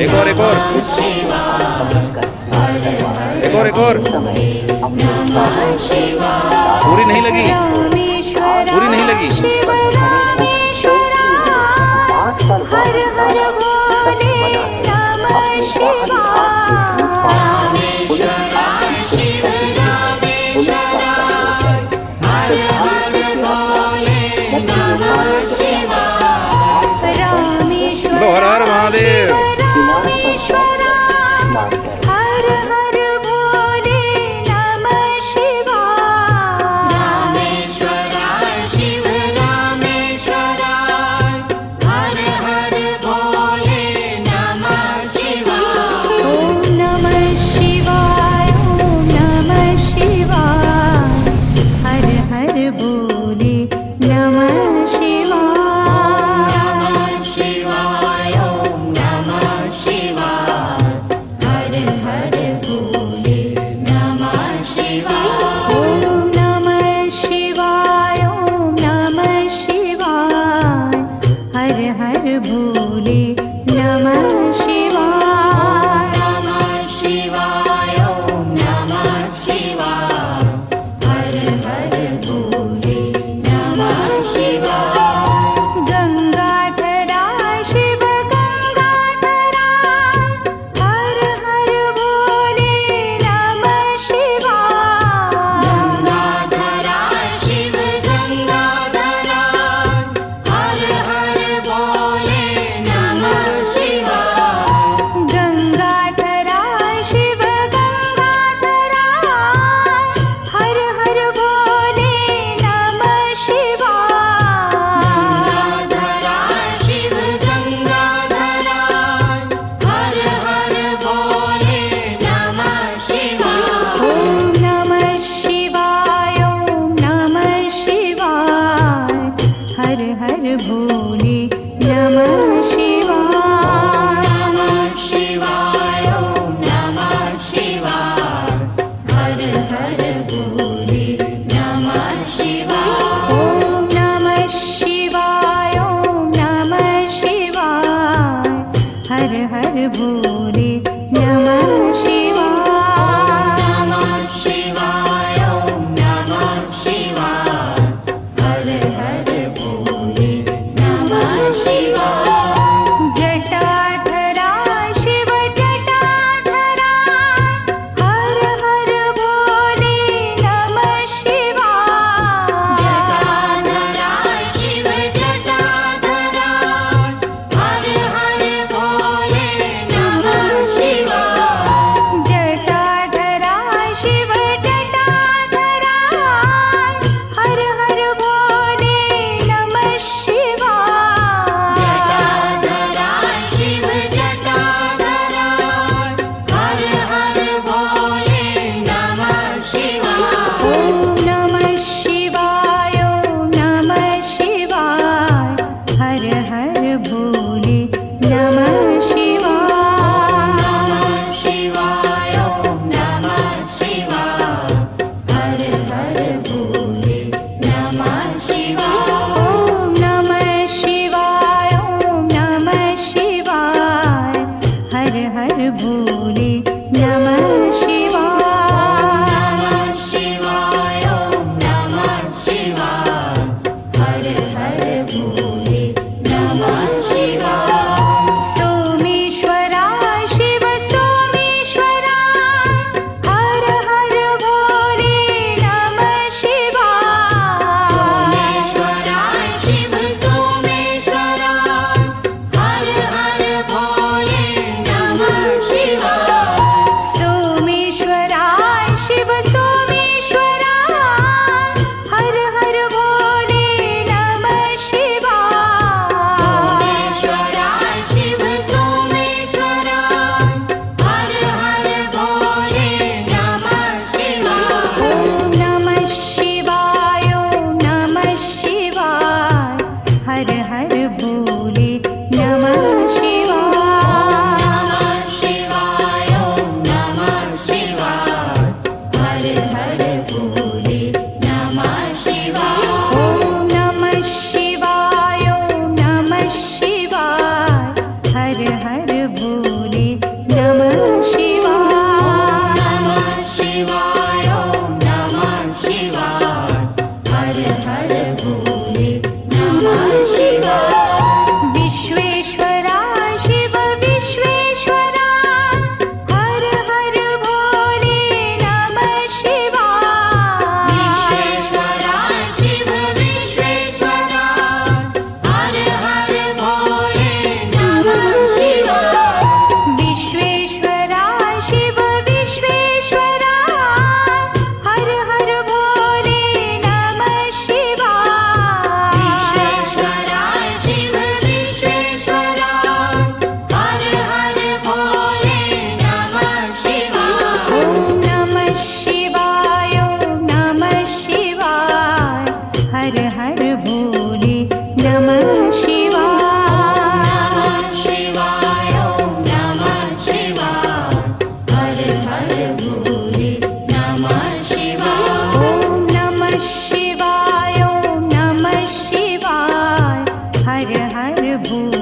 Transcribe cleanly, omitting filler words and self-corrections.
एक और, एक और, एक और, एक और। पूरी नहीं लगी, पूरी नहीं लगी। हर हर भोले नमः शिवाय। बोलो हर हर महादेव। हर हर भोले नमः शिवाय। रामेश्वराय शिव रामेश्वराय हर हर भोले नमः शिवाय। ओम नमः शिवाय, ओम नमः शिवाय। हर हर भोले नमः शिवाय। शिवाय ओम नमः शिवाय हर हर भोले नमः शिवाय। ओम नमः शिवाय, ओम नमः शिवाय। हर हर भोले नमः शिवाय। नमः शिवाय ओम नमः शिवाय हर हर भोले नमः शिवाय। गंगाधरा शिव गंगाधरा। हर हर भोले नमः शिवाय। गंगाधरा शिव गंगाधरा हर हर भोले नमः शिवाय। गंगाधरा शिव गंगाधरा। हर हर भोले नमः शिवाय। गंगाधरा शिव गंगाधरा हर हर भोले नमः शिवाय। ओम नमः शिवाय, ओम नमः शिवाय। हर हर भोले नमः शिवाय। नमः शिवाय ओम नमः शिवाय हर हर भोले नमः शिवाय। ओम नमः शिवाय, ओम नमः शिवाय। हर हर भोले नमः शिवाय। नमः शिवाय ओम नमः शिवाय हर हर भोले नमः शिवाय। जटाधरा शिव जटाधरा। हर हर भोले नमः शिवाय। जटाधरा शिव जटाधरा हर हर भोले नमः शिवाय। जटाधरा शिव जटाधरा। हर हर भोले नमः शिवाय। जटाधरा शिव जटाधरा हर हर भोले नमः शिवाय। ओम नमः शिवाय, ओम नमः शिवाय। हर हर भोले नमः शिवाय। नमः शिवाय ओम नमः शिवाय हर हर भोले नमः शिवाय। ओम नमः शिवाय, ओम नमः शिवाय। हर हर भोले नमः शिवाय। नमः शिवाय ओम नमः शिवाय हर हर भोले नमः शिवाय। सोमेश्वरा शिव सोमेश्वरा। हर हर भोले नमः शिवाय। सोमेश्वराय शिव सोमेश्वराय हर हर भोले नमः शिवाय। सोमेश्वराय शिव सोमेश्वरा। हर हर भोले नमः शिवाय। सोमेश्वराय शिव सोमेश्वराय हर हर भोले नमः शिवाय। ओम नमः शिवाय, ओम नमः शिवाय। हर हर भोले नमः शिवाय। नमः शिवाय ओम नमः शिवाय हर हर भोले नमः शिवाय। ओम नमः शिवाय, ओम नमः शिवाय। हर हर भोले भोले